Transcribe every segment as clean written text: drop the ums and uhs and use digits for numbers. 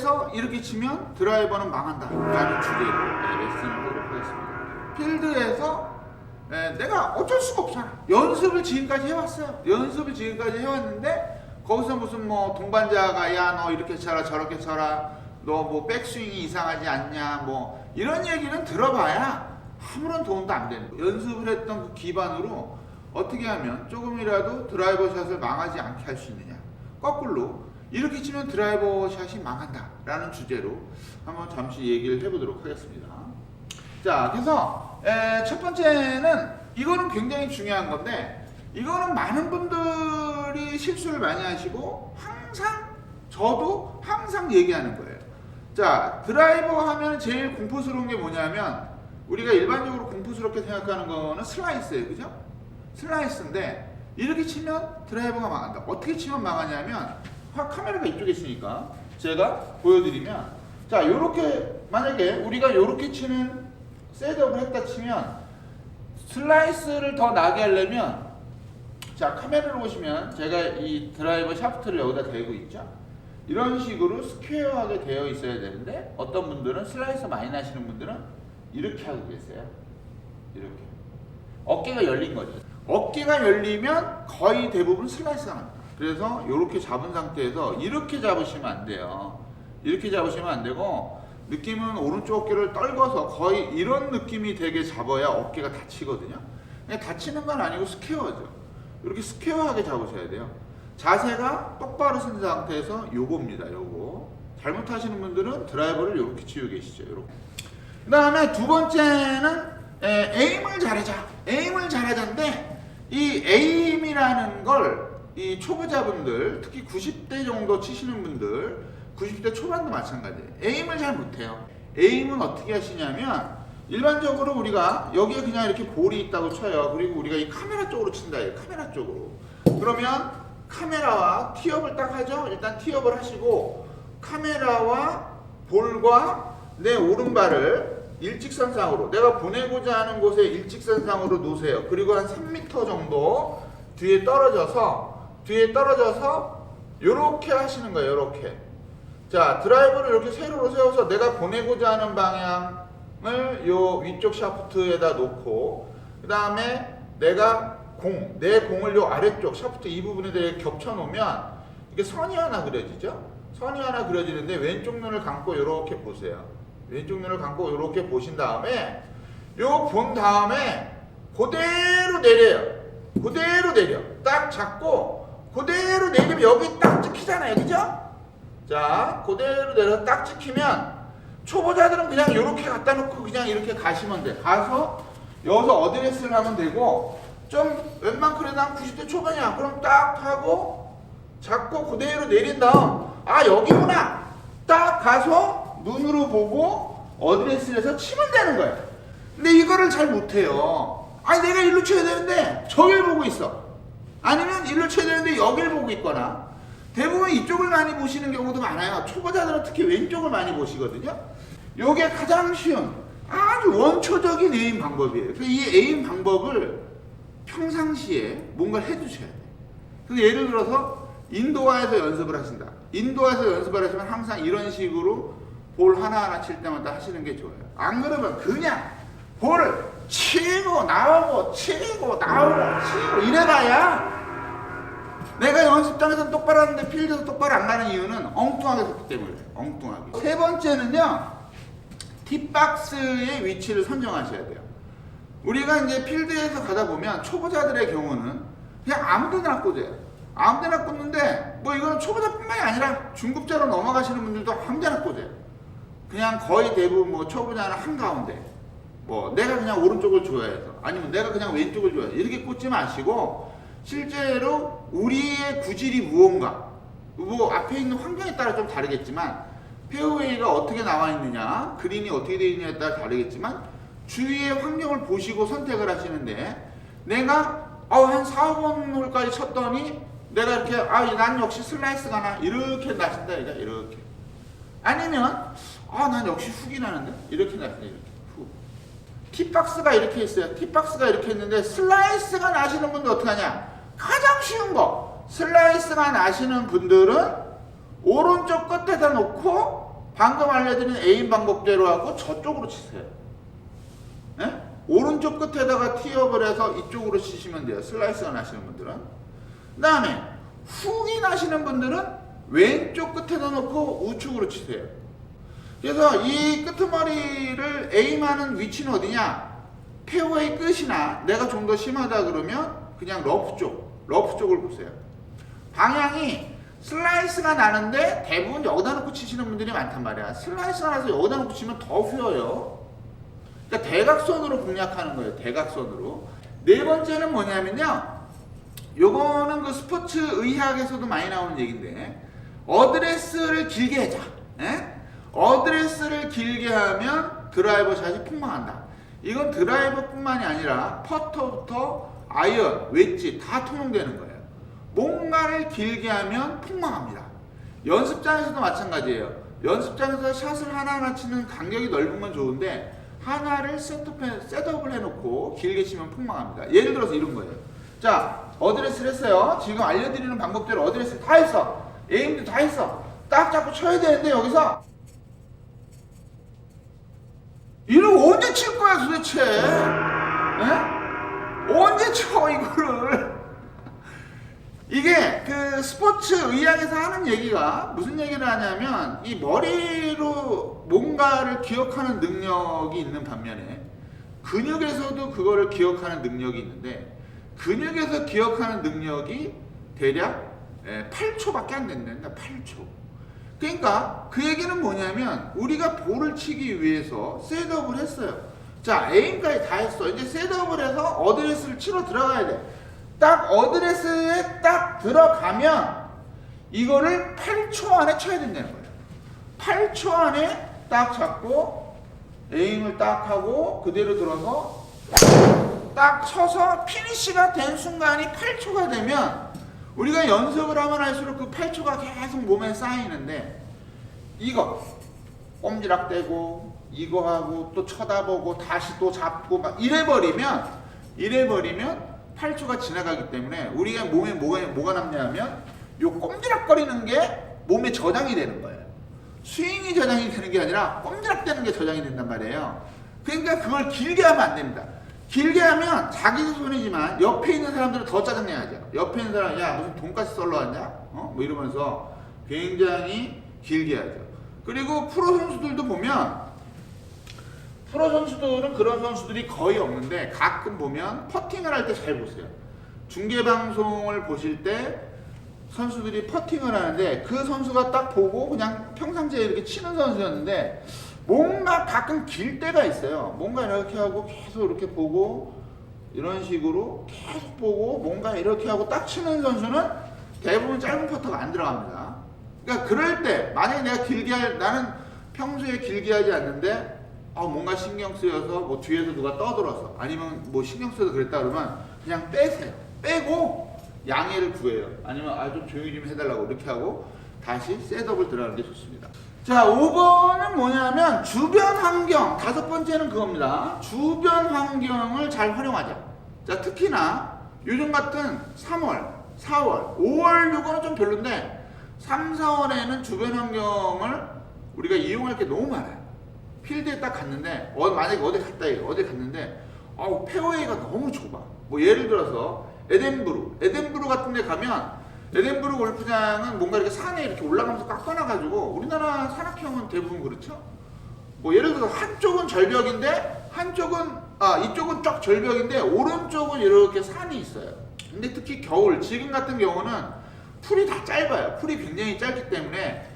필드에서 이렇게 치면 드라이버는 망한다 라는 주제로 레슨을 하도록 하겠습니다. 필드에서 내가 어쩔 수가 없잖아. 연습을 지금까지 해왔어요. 연습을 지금까지 해왔는데 거기서 무슨 뭐 동반자가 야 너 이렇게 쳐라 저렇게 쳐라 너 뭐 백스윙이 이상하지 않냐 뭐 이런 얘기는 들어봐야 아무런 도움도 안 되는 거예요. 연습을 했던 그 기반으로 어떻게 하면 조금이라도 드라이버 샷을 망하지 않게 할 수 있느냐. 거꾸로 이렇게 치면 드라이버 샷이 망한다 라는 주제로 한번 잠시 얘기를 해보도록 하겠습니다. 자, 그래서 첫 번째는 이거는 굉장히 중요한 건데 이거는 많은 분들이 실수를 많이 하시고 항상 저도 항상 얘기하는 거예요. 자, 드라이버 하면 제일 공포스러운 게 뭐냐면 우리가 일반적으로 공포스럽게 생각하는 거는 슬라이스예요. 그죠? 슬라이스인데 이렇게 치면 드라이버가 망한다. 어떻게 치면 망하냐면 카메라가 이쪽에 있으니까 제가 보여드리면 자, 요렇게 만약에 우리가 요렇게 치는 셋업을 했다 치면 슬라이스를 더 나게 하려면 자, 카메라를 보시면 제가 이 드라이버 샤프트를 여기다 대고 있죠. 이런 식으로 스퀘어하게 되어 있어야 되는데 어떤 분들은 슬라이스 많이 나시는 분들은 이렇게 하고 계세요. 이렇게 어깨가 열린 거죠. 어깨가 열리면 거의 대부분 슬라이스가 납니다. 그래서 이렇게 잡은 상태에서 이렇게 잡으시면 안 돼요. 이렇게 잡으시면 안 되고 느낌은 오른쪽 어깨를 떨궈서 거의 이런 느낌이 되게 잡아야 어깨가 다치거든요. 그냥 다치는 건 아니고 스퀘어죠. 이렇게 스퀘어하게 잡으셔야 돼요. 자세가 똑바로 쓴 상태에서 요겁니다. 요거 잘못하시는 분들은 드라이버를 이렇게 치고 계시죠. 이렇게. 그 다음에 두 번째는 에임을 잘하자. 에임을 잘하자인데 이 에임이라는 걸 이 초보자분들 특히 90대 정도 치시는 분들 90대 초반도 마찬가지예요. 에임을 잘 못해요. 에임은 어떻게 하시냐면 일반적으로 우리가 여기에 그냥 이렇게 볼이 있다고 쳐요. 그리고 우리가 이 카메라 쪽으로 친다. 카메라 쪽으로. 그러면 카메라와 티업을 딱 하죠. 일단 티업을 하시고 카메라와 볼과 내 오른발을 일직선상으로 내가 보내고자 하는 곳에 일직선상으로 놓으세요. 그리고 한 3m 정도 뒤에 떨어져서 이렇게 하시는 거예요. 이렇게. 자, 드라이버를 이렇게 세로로 세워서 내가 보내고자 하는 방향을 요 위쪽 샤프트에다 놓고 그 다음에 내가 내 공을 요 아래쪽 샤프트 이 부분에 대해 겹쳐 놓으면 이게 선이 하나 그려지죠? 선이 하나 그려지는데 왼쪽 눈을 감고 이렇게 보세요. 왼쪽 눈을 감고 이렇게 보신 다음에 요 본 다음에 그대로 내려요. 그대로 내려. 딱 잡고 그대로 내리면 여기 딱 찍히잖아요. 그죠? 자, 그대로 내려 딱 찍히면 초보자들은 그냥 이렇게 갖다 놓고 그냥 이렇게 가시면 돼. 가서 여기서 어드레스를 하면 되고 좀 웬만큼에도 한 90대 초반이야. 그럼 딱 하고 잡고 그대로 내린 다음 아 여기구나. 딱 가서 눈으로 보고 어드레스를 해서 치면 되는 거예요. 근데 이거를 잘 못해요. 아니 내가 일로 쳐야 되는데 저길 보고 있어. 아니면 일로 쳐야 되는데 여길 보고 있거나 대부분 이쪽을 많이 보시는 경우도 많아요. 초보자들은 특히 왼쪽을 많이 보시거든요. 이게 가장 쉬운 아주 원초적인 에임 방법이에요. 이 에임 방법을 평상시에 뭔가를 해주셔야 돼요. 그래서 예를 들어서 인도화에서 연습을 하신다. 인도화에서 연습을 하시면 항상 이런 식으로 볼 하나하나 칠 때마다 하시는 게 좋아요. 안 그러면 그냥 볼을 치고 나오고 치고 나오고 치고 이래봐야 내가 연습장에서는 똑바로 하는데 필드에서 똑바로 안 가는 이유는 엉뚱하게 섰기 때문에 엉뚱하게. 세 번째는요, 팁박스의 위치를 선정하셔야 돼요. 우리가 이제 필드에서 가다 보면 초보자들의 경우는 그냥 아무 데나 꽂아요. 아무 데나 꽂는데 뭐 이거는 초보자뿐만이 아니라 중급자로 넘어가시는 분들도 아무 데나 꽂아요. 그냥 거의 대부분 뭐 초보자는 한가운데 뭐 내가 그냥 오른쪽을 좋아해서 아니면 내가 그냥 왼쪽을 좋아해서 이렇게 꽂지 마시고 실제로 우리의 구질이 무언가 뭐 앞에 있는 환경에 따라 좀 다르겠지만 페어웨이가 어떻게 나와 있느냐 그린이 어떻게 되어 있느냐에 따라 다르겠지만 주위의 환경을 보시고 선택을 하시는데 내가 한 4, 5번 홀까지 쳤더니 내가 이렇게 난 역시 슬라이스 가나 이렇게 나신다 이렇게 아니면 난 역시 훅이 나는데 이렇게 나신다 이렇게 훅. 팁박스가 이렇게 있어요. 팁박스가 이렇게 있는데 슬라이스가 나시는 분들 어떻게 하냐 가장 쉬운 거 슬라이스가 나시는 분들은 오른쪽 끝에다 놓고 방금 알려드린 에임 방법대로 하고 저쪽으로 치세요. 예? 오른쪽 끝에다가 티업을 해서 이쪽으로 치시면 돼요. 슬라이스가 나시는 분들은. 그 다음에 훅이 나시는 분들은 왼쪽 끝에다 놓고 우측으로 치세요. 그래서 이 끄트머리를 에임하는 위치는 어디냐? 페어웨이 끝이나 내가 좀 더 심하다 그러면 그냥 러프 쪽을 보세요. 방향이 슬라이스가 나는데 대부분 여기다 놓고 치시는 분들이 많단 말이야. 슬라이스가 나서 여기다 놓고 치면 더 휘어요. 그러니까 대각선으로 공략하는 거예요. 대각선으로. 네 번째는 뭐냐면요. 요거는 그 스포츠 의학에서도 많이 나오는 얘기인데 어드레스를 길게 하자. 예? 어드레스를 길게 하면 드라이버 샷이 폭망한다. 이건 드라이버뿐만이 아니라 퍼터부터 아이언, 웨지 다 통용되는 거예요. 뭔가를 길게 하면 폭망합니다. 연습장에서도 마찬가지예요. 연습장에서 샷을 하나하나 치는 간격이 넓은 건 좋은데 하나를 셋업을 해놓고 길게 치면 폭망합니다. 예를 들어서 이런 거예요. 자, 어드레스를 했어요. 지금 알려드리는 방법대로 어드레스 다 했어. 에임도 다 했어. 딱 잡고 쳐야 되는데 여기서 이거 언제 칠 거야 도대체? 에? 언제 쳐 이거를? 이게 그 스포츠 의학에서 하는 얘기가 무슨 얘기를 하냐면 이 머리로 뭔가를 기억하는 능력이 있는 반면에 근육에서도 그거를 기억하는 능력이 있는데 근육에서 기억하는 능력이 대략 8초밖에 안 된다. 8초. 그러니까 그 얘기는 뭐냐면 우리가 볼을 치기 위해서 셋업을 했어요. 자, 에임까지 다 했어. 이제 셋업을 해서 어드레스를 치러 들어가야 돼. 딱 어드레스에 딱 들어가면 이거를 8초 안에 쳐야 된다는 거예요. 8초 안에 딱 잡고 에임을 딱 하고 그대로 들어서 딱 쳐서 피니시가 된 순간이 8초가 되면 우리가 연습을 하면 할수록 그 8초가 계속 몸에 쌓이는데 이거 꼼지락대고 이거 하고 또 쳐다보고 다시 또 잡고 막 이래버리면 8초가 지나가기 때문에 우리가 몸에 뭐가 남냐면 요 꼼지락거리는 게 몸에 저장이 되는 거예요. 스윙이 저장이 되는 게 아니라 꼼지락대는 게 저장이 된단 말이에요. 그러니까 그걸 길게 하면 안 됩니다. 길게 하면 자기도 손이지만 옆에 있는 사람들은 더 짜증내야죠. 옆에 있는 사람 야 무슨 돈까스 썰러 왔냐? 뭐 이러면서 굉장히 길게 하죠. 그리고 프로 선수들도 보면 프로 선수들은 그런 선수들이 거의 없는데 가끔 보면 퍼팅을 할 때 잘 보세요. 중계방송을 보실 때 선수들이 퍼팅을 하는데 그 선수가 딱 보고 그냥 평상시에 이렇게 치는 선수였는데 뭔가 가끔 길 때가 있어요. 뭔가 이렇게 하고 계속 이렇게 보고 이런 식으로 계속 보고 뭔가 이렇게 하고 딱 치는 선수는 대부분 짧은 퍼터가 안 들어갑니다. 그러니까 그럴 때 만약에 내가 나는 평소에 길게 하지 않는데 뭔가 신경 쓰여서 뭐 뒤에서 누가 떠들어서 아니면 뭐 신경 쓰여서 그랬다 그러면 그냥 빼세요. 빼고 양해를 구해요. 아니면 좀 조용히 좀 해달라고 이렇게 하고 다시 셋업을 들어가는 게 좋습니다. 자, 5번은 뭐냐면 주변 환경. 5번째는 그겁니다. 주변 환경을 잘 활용하자. 자, 특히나 요즘 같은 3월, 4월, 5월 요거는 좀 별론데 3, 4월에는 주변 환경을 우리가 이용할 게 너무 많아요. 필드에 딱 갔는데 만약에 어디 갔는데 페어웨이가 너무 좁아. 뭐 예를 들어서 에덴브루 같은 데 가면 에덴브루 골프장은 뭔가 이렇게 산에 이렇게 올라가면서 깎아놔가지고 우리나라 산악형은 대부분 그렇죠? 뭐 예를 들어서 한쪽은 절벽인데 이쪽은 쫙 절벽인데 오른쪽은 이렇게 산이 있어요. 근데 특히 겨울 지금 같은 경우는 풀이 다 짧아요. 풀이 굉장히 짧기 때문에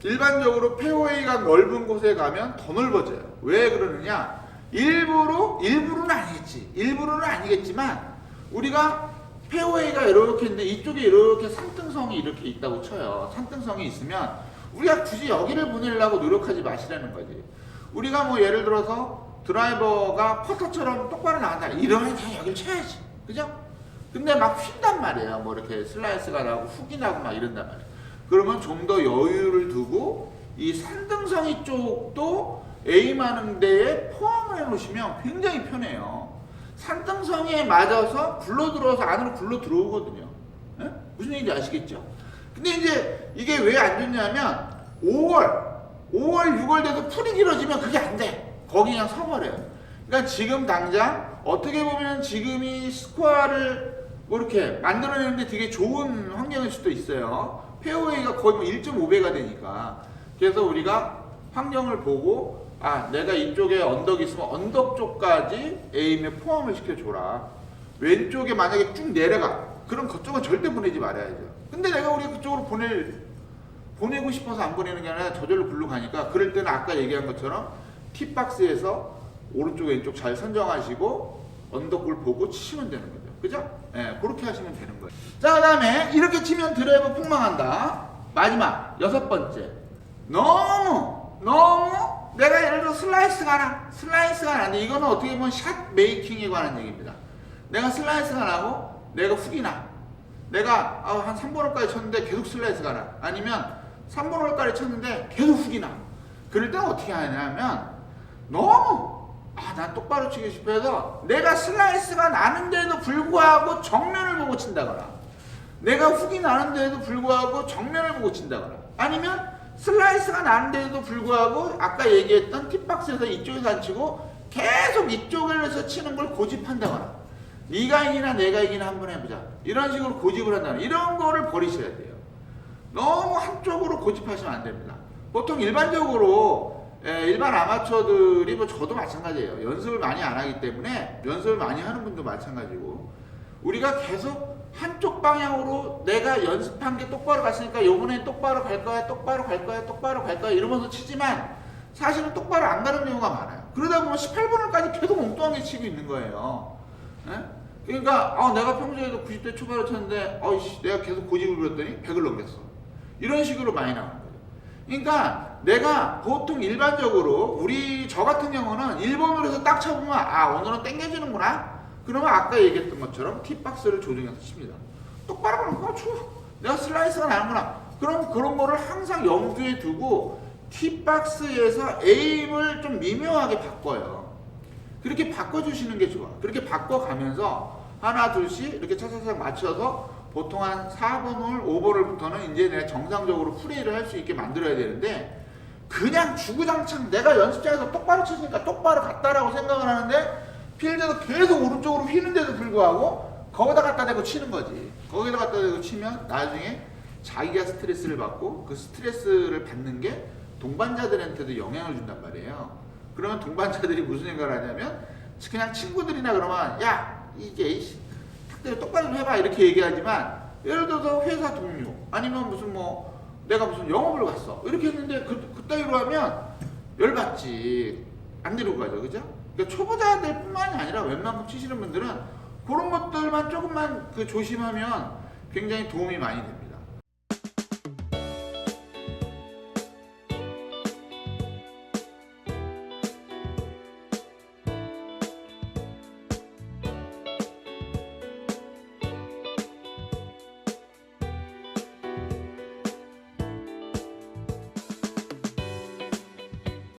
일반적으로 페어웨이가 넓은 곳에 가면 더 넓어져요. 왜 그러느냐? 일부러는 아니겠지. 일부러는 아니겠지만 우리가 페어웨이가 이렇게 있는데 이쪽에 이렇게 산등성이 이렇게 있다고 쳐요. 산등성이 있으면 우리가 굳이 여기를 보내려고 노력하지 마시라는 거지. 우리가 뭐 예를 들어서 드라이버가 퍼터처럼 똑바로 나간다. 이러면 그냥 여기를 쳐야지. 그죠? 근데 막 휜단 말이에요. 뭐 이렇게 슬라이스가 나고 훅이 나고 막 이런단 말이에요. 그러면 좀 더 여유를 두고 이 산등성이 쪽도 에임하는 데에 포함을 해놓으시면 굉장히 편해요. 산등성에 맞아서 굴러들어서 안으로 굴러 들어오거든요. 무슨 얘기인지 아시겠죠? 근데 이제 이게 왜 안 좋냐면 5월 5월, 6월 돼서 풀이 길어지면 그게 안 돼. 거기 그냥 서버려요. 그러니까 지금 당장 어떻게 보면 지금이 스코어를 뭐 이렇게 만들어내는데 되게 좋은 환경일 수도 있어요. 페어웨이가 거의 뭐 1.5배가 되니까. 그래서 우리가 환경을 보고 아 내가 이쪽에 언덕이 있으면 언덕 쪽까지 에임에 포함을 시켜줘라. 왼쪽에 만약에 쭉 내려가. 그럼 그쪽은 절대 보내지 말아야죠. 근데 내가 우리 그쪽으로 보내고 싶어서 안 보내는 게 아니라 저절로 글로 가니까 그럴 때는 아까 얘기한 것처럼 팁박스에서 오른쪽 왼쪽 잘 선정하시고 언덕을 보고 치시면 되는 거죠. 그죠? 예, 그렇게 하시면 되는 거예요. 자, 그 다음에 이렇게 치면 드라이버 폭망한다. 마지막 6번째. 너무 내가 예를 들어 슬라이스가 나는데 이거는 어떻게 보면 샷 메이킹에 관한 얘기입니다. 내가 슬라이스가 나고 내가 훅이 나. 내가 한 3번 홀까지 쳤는데 계속 슬라이스가 나. 아니면 3번 홀까지 쳤는데 계속 훅이 나. 그럴 때는 어떻게 하냐면 난 똑바로 치고 싶어 해서 내가 슬라이스가 나는데도 불구하고 정면을 보고 친다거나 내가 훅이 나는데도 불구하고 정면을 보고 친다거나 아니면 슬라이스가 나는데도 불구하고 아까 얘기했던 팁박스에서 이쪽에서 안 치고 계속 이쪽에서 치는 걸 고집한다거나 네가 이기나 내가 이기나 한번 해보자 이런 식으로 고집을 한다거나 이런 거를 버리셔야 돼요. 너무 한쪽으로 고집하시면 안 됩니다. 보통 일반적으로 일반 아마추어들이 뭐 저도 마찬가지예요. 연습을 많이 안 하기 때문에 연습을 많이 하는 분도 마찬가지고 우리가 계속 한쪽 방향으로 내가 연습한 게 똑바로 갔으니까 요번엔 똑바로 갈 거야 이러면서 치지만 사실은 똑바로 안 가는 경우가 많아요. 그러다 보면 18번을까지 계속 엉뚱하게 치고 있는 거예요. 그러니까 내가 평소에도 90대 초반에 쳤는데 내가 계속 고집을 부렸더니 100을 넘겼어. 이런 식으로 많이 나오는 거예요. 그러니까 내가 보통 일반적으로 저 같은 경우는 1번으로 해서 딱 쳐보면 오늘은 땡겨지는구나. 그러면 아까 얘기했던 것처럼 팁박스를 조정해서 칩니다. 똑바로 가는 좋아. 내가 슬라이스가 나는구나. 그럼 그런 거를 항상 염두에 두고 팁박스에서 에임을 좀 미묘하게 바꿔요. 그렇게 바꿔주시는 게 좋아. 그렇게 바꿔가면서 하나 둘씩 이렇게 차차차 맞춰서 보통 한 4번 홀, 5번홀부터는 이제 내가 정상적으로 플레이를 할 수 있게 만들어야 되는데 그냥 주구장창 내가 연습장에서 똑바로 쳤으니까 똑바로 갔다라고 생각을 하는데 필드에서 계속 오른쪽으로 휘는데도 불구하고 거기다 갖다 대고 치는 거지. 거기다 갖다 대고 치면 나중에 자기가 스트레스를 받고 그 스트레스를 받는 게 동반자들한테도 영향을 준단 말이에요. 그러면 동반자들이 무슨 생각을 하냐면 그냥 친구들이나 그러면 이게 똑바로 좀 해봐 이렇게 얘기하지만 예를 들어서 회사 동료 아니면 무슨 내가 무슨 영업을 갔어 이렇게 했는데 그따위로 하면 열받지 안 데리고 가죠. 그죠? 그러니까 초보자들 뿐만이 아니라 웬만큼 치시는 분들은 그런 것들만 조금만 조심하면 굉장히 도움이 많이 됩니다.